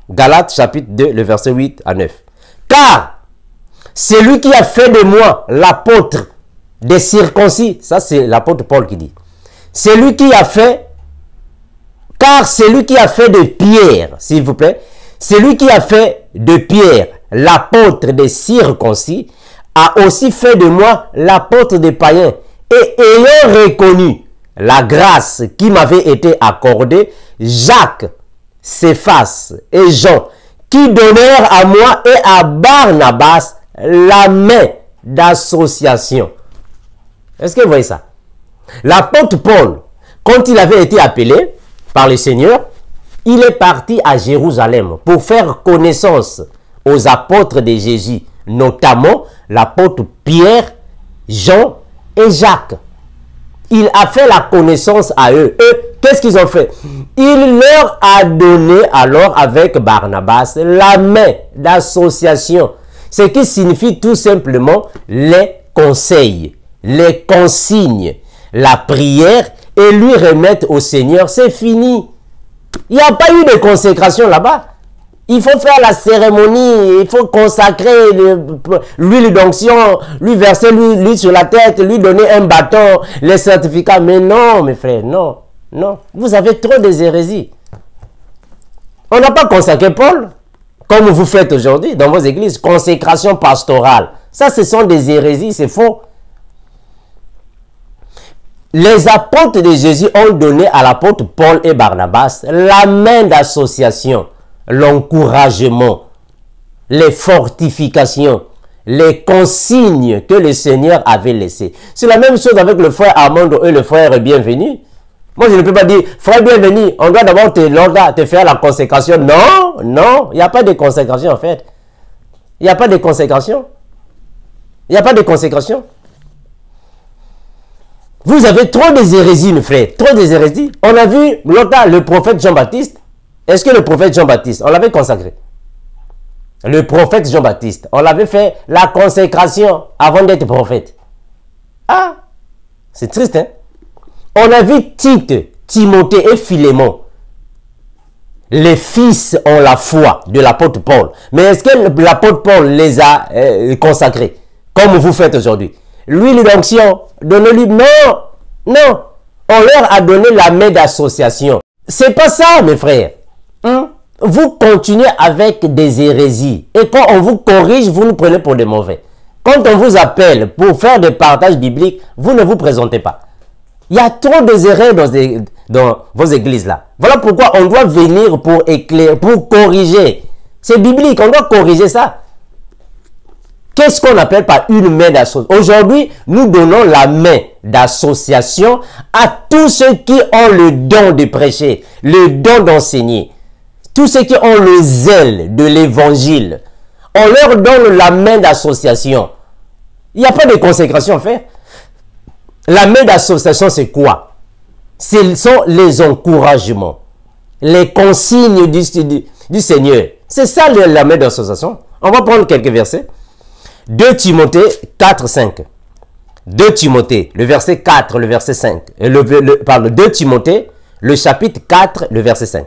Galates chapitre 2, le verset 8 à 9. Car c'est lui qui a fait de moi l'apôtre des circoncis. Ça c'est l'apôtre Paul qui dit. C'est lui qui a fait, car c'est lui qui a fait de Pierre, s'il vous plaît, c'est lui qui a fait de Pierre l'apôtre des circoncis, a aussi fait de moi l'apôtre des païens. Et ayant reconnu la grâce qui m'avait été accordée, Jacques, Céphas et Jean, qui donnèrent à moi et à Barnabas la main d'association. Est-ce que vous voyez ça? L'apôtre Paul, quand il avait été appelé, par le Seigneur, il est parti à Jérusalem pour faire connaissance aux apôtres de Jésus, notamment l'apôtre Pierre, Jean et Jacques. Il a fait la connaissance à eux. Eux, qu'est-ce qu'ils ont fait? Il leur a donné alors avec Barnabas la main d'association. Ce qui signifie tout simplement les conseils, les consignes, la prière et lui remettre au Seigneur. C'est fini. Il n'y a pas eu de consécration là-bas. Il faut faire la cérémonie, il faut consacrer l'huile d'onction, lui verser l'huile sur la tête, lui donner un bâton, les certificats. Mais non, mes frères, non, non. Vous avez trop des hérésies. On n'a pas consacré Paul, comme vous faites aujourd'hui dans vos églises, consécration pastorale. Ça, ce sont des hérésies, c'est faux. Les apôtres de Jésus ont donné à l'apôtre Paul et Barnabas la main d'association, l'encouragement, les fortifications, les consignes que le Seigneur avait laissées. C'est la même chose avec le frère Armando et le frère Bienvenu. Moi, je ne peux pas dire, frère Bienvenu, on doit d'abord te faire la consécration. Non, non, il n'y a pas de consécration en fait. Il n'y a pas de consécration. Il n'y a pas de consécration. Vous avez trop des hérésies, mes frères, trop des hérésies. On a vu l'autre, le prophète Jean-Baptiste. Est-ce que le prophète Jean-Baptiste, on l'avait consacré? Le prophète Jean-Baptiste, on l'avait fait la consécration avant d'être prophète. Ah, c'est triste, hein? On a vu Tite, Timothée et Philémon. Les fils ont la foi de l'apôtre Paul. Mais est-ce que l'apôtre Paul les a consacrés, comme vous faites aujourd'hui? L'huile d'onction, donnez-lui. Non, non. On leur a donné la main d'association. C'est pas ça, mes frères. Vous continuez avec des hérésies. Et quand on vous corrige, vous nous prenez pour des mauvais. Quand on vous appelle pour faire des partages bibliques, vous ne vous présentez pas. Il y a trop de erreurs dans vos églises là. Voilà pourquoi on doit venir pour éclairer, pour corriger. C'est biblique, on doit corriger ça. Qu'est-ce qu'on appelle par une main d'association? Aujourd'hui, nous donnons la main d'association à tous ceux qui ont le don de prêcher, le don d'enseigner. Tous ceux qui ont le zèle de l'évangile. On leur donne la main d'association. Il n'y a pas de consécration à faire. La main d'association, c'est quoi? Ce sont les encouragements, les consignes du Seigneur. C'est ça la main d'association. On va prendre quelques versets. 2 Timothée 4, 5. 2 Timothée, le verset 4, le verset 5. Pardon, 2 Timothée, le chapitre 4, le verset 5.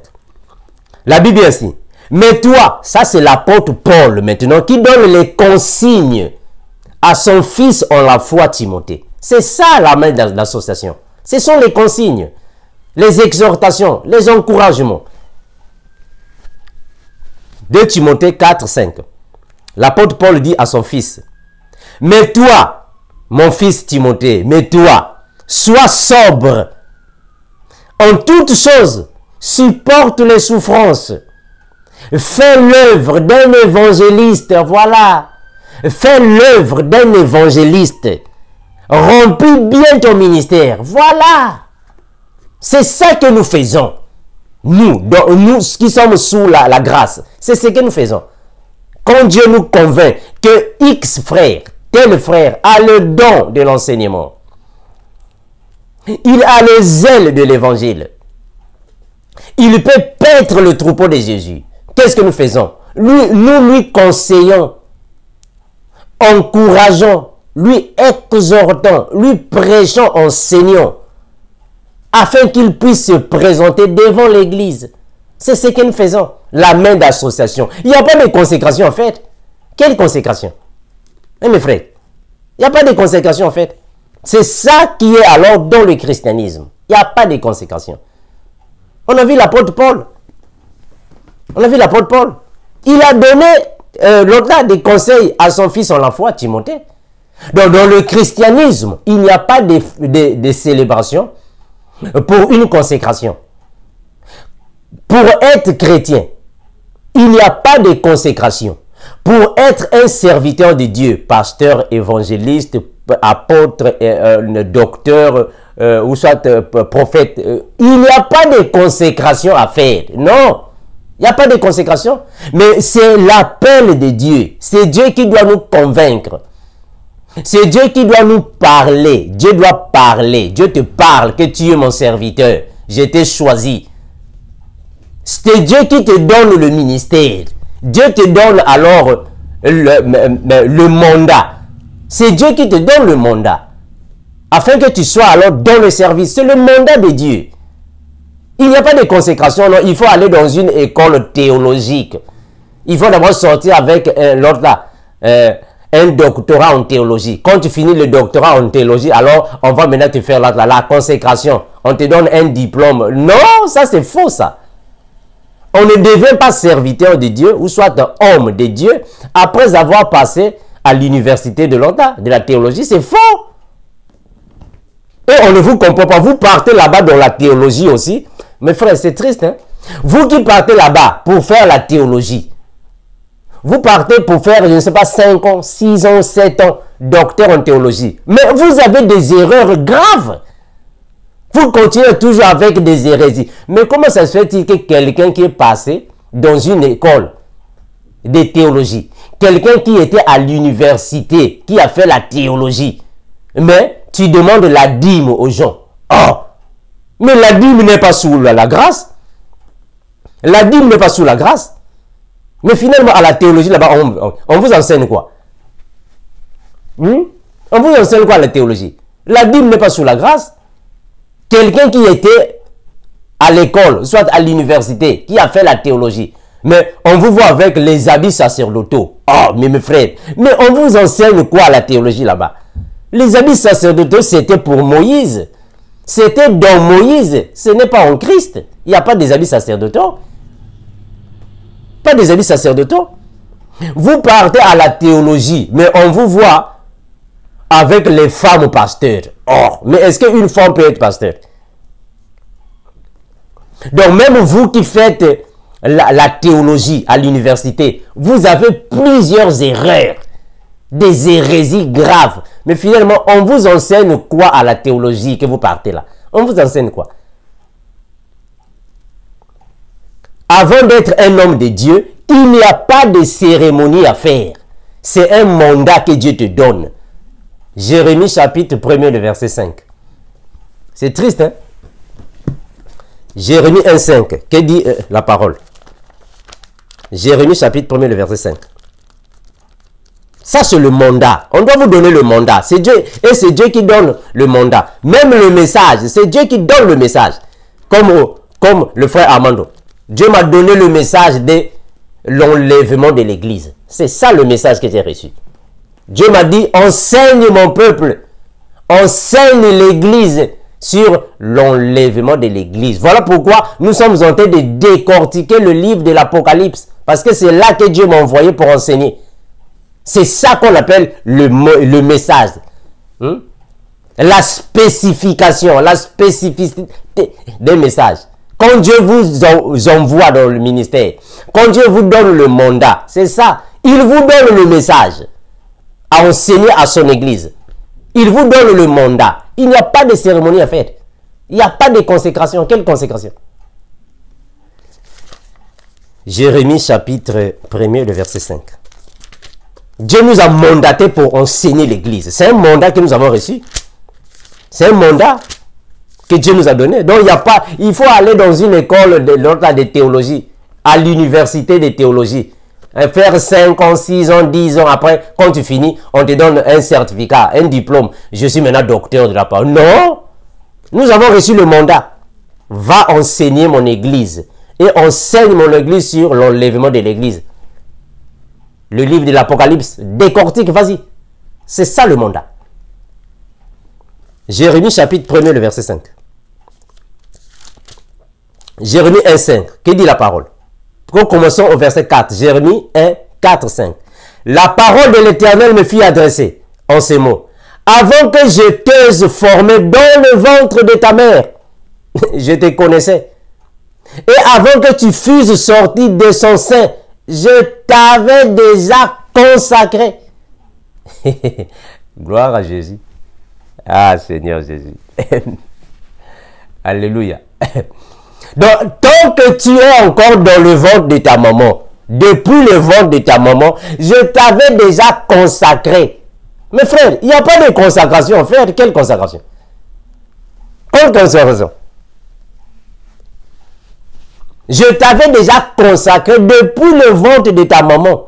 La Bible est ainsi. Mais toi, ça c'est l'apôtre Paul maintenant, qui donne les consignes à son fils en la foi Timothée. C'est ça la main d'association. Ce sont les consignes, les exhortations, les encouragements. 2 Timothée 4, 5. L'apôtre Paul dit à son fils, « Mais toi, mon fils Timothée, mais toi, sois sobre. En toutes choses, supporte les souffrances. Fais l'œuvre d'un évangéliste. » Voilà. Fais l'œuvre d'un évangéliste. Remplis bien ton ministère. Voilà. C'est ça que nous faisons. Nous qui sommes sous la grâce. C'est ce que nous faisons. Quand Dieu nous convainc que X frère, tel frère, a le don de l'enseignement, il a le zèle de l'évangile, il peut paître le troupeau de Jésus. Qu'est-ce que nous faisons? Nous lui conseillons, encourageons, lui exhortons, lui prêchons, enseignons, afin qu'il puisse se présenter devant l'église. C'est ce que nous faisons. La main d'association. Il n'y a pas de consécration en fait. Quelle consécration? Mes frères, il n'y a pas de consécration en fait. C'est ça qui est alors dans le christianisme. Il n'y a pas de consécration. On a vu l'apôtre Paul. On a vu l'apôtre Paul. Il a donné l'autre des conseils à son fils en la foi, Timothée. Donc dans le christianisme, il n'y a pas de célébration pour une consécration. Pour être chrétien, il n'y a pas de consécration. Pour être un serviteur de Dieu, pasteur, évangéliste, apôtre, docteur, ou soit prophète. Il n'y a pas de consécration à faire. Non. Il n'y a pas de consécration. Mais c'est l'appel de Dieu. C'est Dieu qui doit nous convaincre. C'est Dieu qui doit nous parler. Dieu doit parler. Dieu te parle que tu es mon serviteur. Je t'ai choisi. C'est Dieu qui te donne le ministère. Dieu te donne alors le mandat. C'est Dieu qui te donne le mandat. Afin que tu sois alors dans le service. C'est le mandat de Dieu. Il n'y a pas de consécration. Non. Il faut aller dans une école théologique. Il faut d'abord sortir avec l'autre là. Un doctorat en théologie. Quand tu finis le doctorat en théologie, alors on va maintenant te faire la consécration. On te donne un diplôme. Non, ça c'est faux ça. On ne devient pas serviteur de Dieu ou soit homme de Dieu après avoir passé à l'université de l'Ontario, de la théologie. C'est faux. Et on ne vous comprend pas. Vous partez là-bas dans la théologie aussi. Mes frères, c'est triste. Hein? Vous qui partez là-bas pour faire la théologie, vous partez pour faire, je ne sais pas, 5 ans, 6 ans, 7 ans, docteur en théologie. Mais vous avez des erreurs graves. Vous continuez toujours avec des hérésies. Mais comment ça se fait-il que quelqu'un qui est passé dans une école de théologie, quelqu'un qui était à l'université, qui a fait la théologie, mais tu demandes la dîme aux gens. Oh! Mais la dîme n'est pas sous la grâce. La dîme n'est pas sous la grâce. Mais finalement, à la théologie, là-bas, on vous enseigne quoi? On vous enseigne quoi à la théologie? La dîme n'est pas sous la grâce. Quelqu'un qui était à l'école, soit à l'université, qui a fait la théologie, mais on vous voit avec les habits sacerdotaux. Oh, mais mes frères, mais on vous enseigne quoi à la théologie là-bas? Les habits sacerdotaux, c'était pour Moïse. C'était dans Moïse. Ce n'est pas en Christ. Il n'y a pas des habits sacerdotaux. Pas des habits sacerdotaux. Vous partez à la théologie, mais on vous voit avec les femmes pasteurs. Oh, mais est-ce qu'une femme peut être pasteur? Donc même vous qui faites la théologie à l'université, vous avez plusieurs erreurs, des hérésies graves. Mais finalement, on vous enseigne quoi à la théologie que vous partez là? On vous enseigne quoi? Avant d'être un homme de Dieu, il n'y a pas de cérémonie à faire. C'est un mandat que Dieu te donne. Jérémie chapitre 1er, le verset 5. C'est triste, hein? Jérémie 1,5. Que dit la parole? Jérémie chapitre 1er, le verset 5. Ça, c'est le mandat. On doit vous donner le mandat. C'est Dieu. Et c'est Dieu qui donne le mandat. Même le message. C'est Dieu qui donne le message. Comme le frère Armando. Dieu m'a donné le message de l'enlèvement de l'église. C'est ça le message que j'ai reçu. Dieu m'a dit, enseigne mon peuple. Enseigne l'église sur l'enlèvement de l'église. Voilà pourquoi nous sommes en train de décortiquer le livre de l'Apocalypse. Parce que c'est là que Dieu m'a envoyé pour enseigner. C'est ça qu'on appelle le message. La spécification, la spécificité des messages. Quand Dieu vous envoie dans le ministère, quand Dieu vous donne le mandat, c'est ça. Il vous donne le message à enseigner à son église. Il vous donne le mandat. Il n'y a pas de cérémonie à faire. Il n'y a pas de consécration. Quelle consécration? Jérémie chapitre 1er, le verset 5. Dieu nous a mandatés pour enseigner l'église. C'est un mandat que nous avons reçu. C'est un mandat que Dieu nous a donné. Donc, il faut aller dans une école de théologie, à l'université de théologie. Faire 5 ans, 6 ans, 10 ans. Après, quand tu finis, on te donne un certificat, un diplôme. Je suis maintenant docteur de la parole. Non! Nous avons reçu le mandat. Va enseigner mon église. Et enseigne mon église sur l'enlèvement de l'église. Le livre de l'Apocalypse, décortique, vas-y. C'est ça le mandat. Jérémie chapitre 1er, le verset 5. Jérémie 1, 5. Que dit la parole? Commençons au verset 4. Jérémie 1, 4, 5. La parole de l'Éternel me fit adresser en ces mots. Avant que je t'aie formé dans le ventre de ta mère, je te connaissais. Et avant que tu fusses sorti de son sein, je t'avais déjà consacré. Gloire à Jésus. Ah, Seigneur Jésus. Alléluia. Donc, tant que tu es encore dans le ventre de ta maman, depuis le ventre de ta maman, je t'avais déjà consacré. Mais frère, il n'y a pas de consacration. Frère, quelle consacration? Quelle consacration? Je t'avais déjà consacré depuis le ventre de ta maman.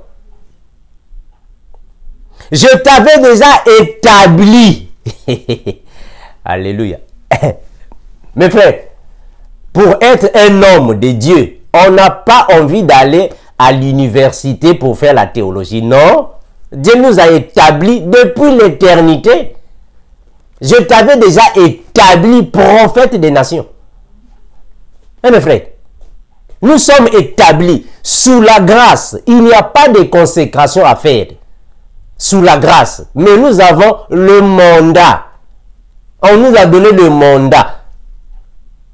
Je t'avais déjà établi. Alléluia. Mes frères, pour être un homme de Dieu, on n'a pas envie d'aller à l'université pour faire la théologie. Non. Dieu nous a établis depuis l'éternité. Je t'avais déjà établi prophète des nations. Mes frères, nous sommes établis sous la grâce. Il n'y a pas de consécration à faire. Sous la grâce. Mais nous avons le mandat. On nous a donné le mandat.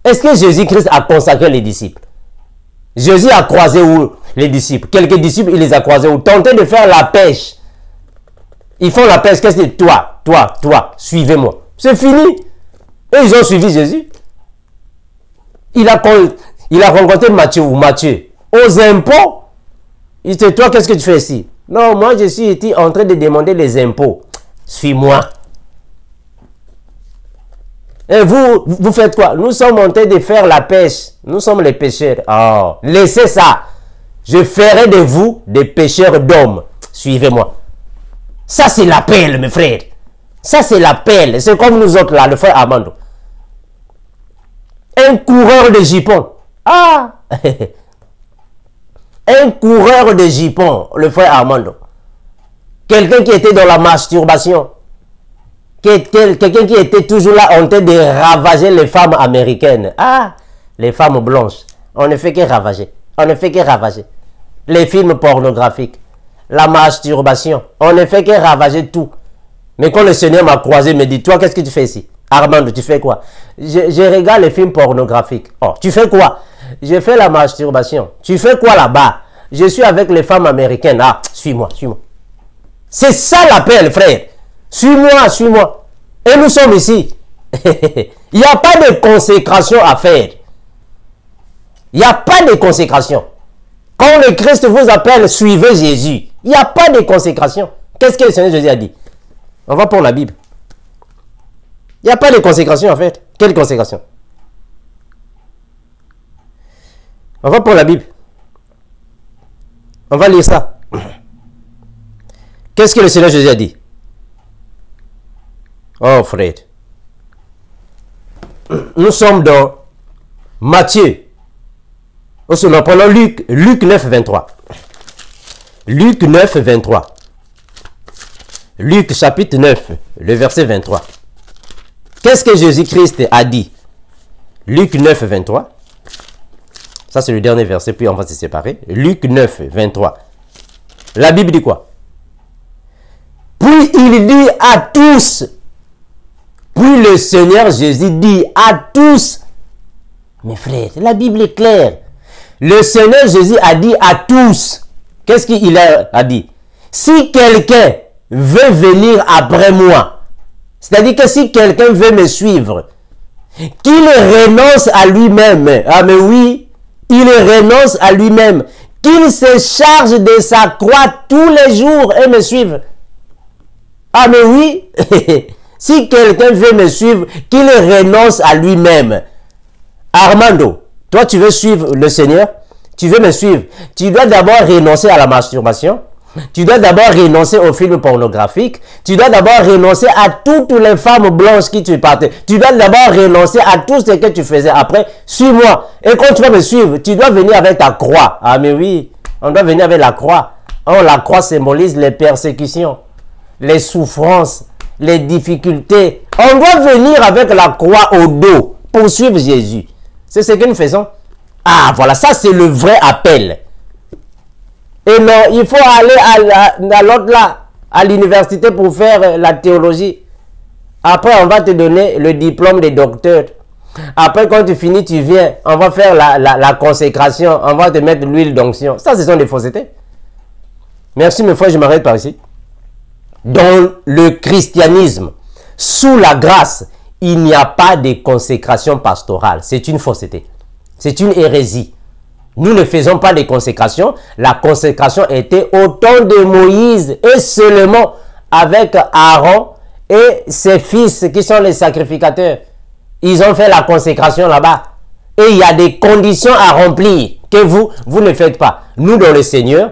Est-ce que Jésus-Christ a consacré les disciples? Jésus a croisé où les disciples? Quelques disciples, il les a croisés où? Tentez de faire la pêche. Ils font la pêche. Qu'est-ce que c'est? Toi, suivez-moi. C'est fini. Et ils ont suivi Jésus. Il a rencontré Matthieu ou Matthieu aux impôts. Il dit, toi, qu'est-ce que tu fais ici? Non, moi, je suis ici en train de demander les impôts. Suis-moi. Et vous faites quoi? Nous sommes en train de faire la pêche. Nous sommes les pêcheurs. Oh, laissez ça. Je ferai de vous des pêcheurs d'hommes. Suivez-moi. Ça, c'est l'appel, mes frères. Ça, c'est l'appel. C'est comme nous autres, là, le frère Armando. Un coureur de jupons. Ah! Un coureur de jupons, le frère Armando. Quelqu'un qui était dans la masturbation. Quelqu'un qui était toujours là en train de ravager les femmes américaines. Ah! Les femmes blanches. On ne fait que ravager. On ne fait que ravager. Les films pornographiques. La masturbation. On ne fait que ravager tout. Mais quand le Seigneur m'a croisé, il me dit, toi, qu'est-ce que tu fais ici? Armando, tu fais quoi? Je regarde les films pornographiques. Oh, tu fais quoi? Je fais la masturbation. Tu fais quoi là-bas? Je suis avec les femmes américaines. Ah, suis-moi, suis-moi. C'est ça l'appel, frère. Suis-moi, suis-moi. Et nous sommes ici. Il n'y a pas de consécration à faire. Il n'y a pas de consécration. Quand le Christ vous appelle, suivez Jésus. Il n'y a pas de consécration. Qu'est-ce que le Seigneur Jésus a dit? On va pour la Bible. Il n'y a pas de consécration en fait. Quelle consécration? On va pour la Bible. On va lire ça. Qu'est-ce que le Seigneur Jésus a dit? Oh frère. Nous sommes dans Matthieu. Nous prenons Luc 9, 23. Luc 9, 23. Luc chapitre 9, le verset 23. Qu'est-ce que Jésus-Christ a dit? Luc 9, 23. Ça, c'est le dernier verset, puis on va se séparer. Luc 9, 23. La Bible dit quoi? Puis il dit à tous. Puis le Seigneur Jésus dit à tous. Mes frères, la Bible est claire. Le Seigneur Jésus a dit à tous. Qu'est-ce qu'il a dit? Si quelqu'un veut venir après moi, c'est-à-dire que si quelqu'un veut me suivre, qu'il renonce à lui-même. Ah mais oui, il renonce à lui-même. Qu'il se charge de sa croix tous les jours et me suive. Ah mais oui, si quelqu'un veut me suivre, qu'il renonce à lui-même. Armando, toi tu veux suivre le Seigneur? Tu veux me suivre? Tu dois d'abord renoncer à la masturbation. Tu dois d'abord renoncer aux films pornographiques. Tu dois d'abord renoncer à toutes les femmes blanches qui te partaient. Tu dois d'abord renoncer à tout ce que tu faisais. Après, suis-moi. Et quand tu vas me suivre, tu dois venir avec ta croix. Ah mais oui, on doit venir avec la croix. Oh, la croix symbolise les persécutions, les souffrances, les difficultés. On doit venir avec la croix au dos pour suivre Jésus. C'est ce que nous faisons. Ah voilà, ça c'est le vrai appel. Et non, il faut aller à l'autre là, à l'université pour faire la théologie. Après, on va te donner le diplôme de docteur. Après, quand tu finis, tu viens, on va faire la consécration, on va te mettre l'huile d'onction. Ça, ce sont des faussetés. Merci, mes frères, je m'arrête par ici. Dans le christianisme, sous la grâce, il n'y a pas de consécration pastorale. C'est une fausseté. C'est une hérésie. Nous ne faisons pas de consécration. La consécration était au temps de Moïse et seulement avec Aaron et ses fils qui sont les sacrificateurs. Ils ont fait la consécration là-bas. Et il y a des conditions à remplir que vous ne faites pas. Nous, dans le Seigneur,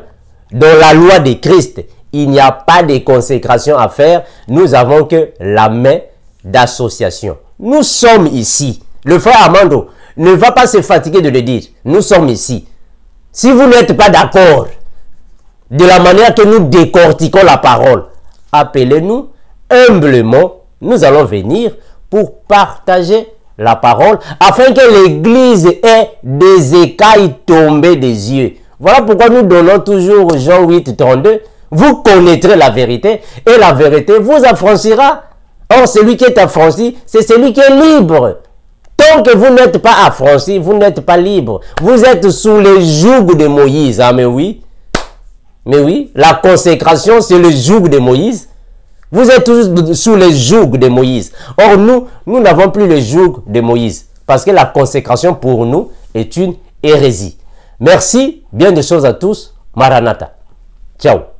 dans la loi de Christ, il n'y a pas de consécration à faire. Nous avons que la main d'association. Nous sommes ici. Le frère Armando ne va pas se fatiguer de le dire. Nous sommes ici. Si vous n'êtes pas d'accord de la manière que nous décortiquons la parole, appelez-nous humblement. Nous allons venir pour partager la parole afin que l'Église ait des écailles tombées des yeux. Voilà pourquoi nous donnons toujours Jean 8, 32. Vous connaîtrez la vérité et la vérité vous affranchira. Or, celui qui est affranchi, c'est celui qui est libre. Tant que vous n'êtes pas affranchi, vous n'êtes pas libre. Vous êtes sous le joug de Moïse. Ah, mais oui. Mais oui, la consécration, c'est le joug de Moïse. Vous êtes tous sous le joug de Moïse. Or, nous n'avons plus le joug de Moïse. Parce que la consécration pour nous est une hérésie. Merci, bien de choses à tous. Maranatha. Ciao.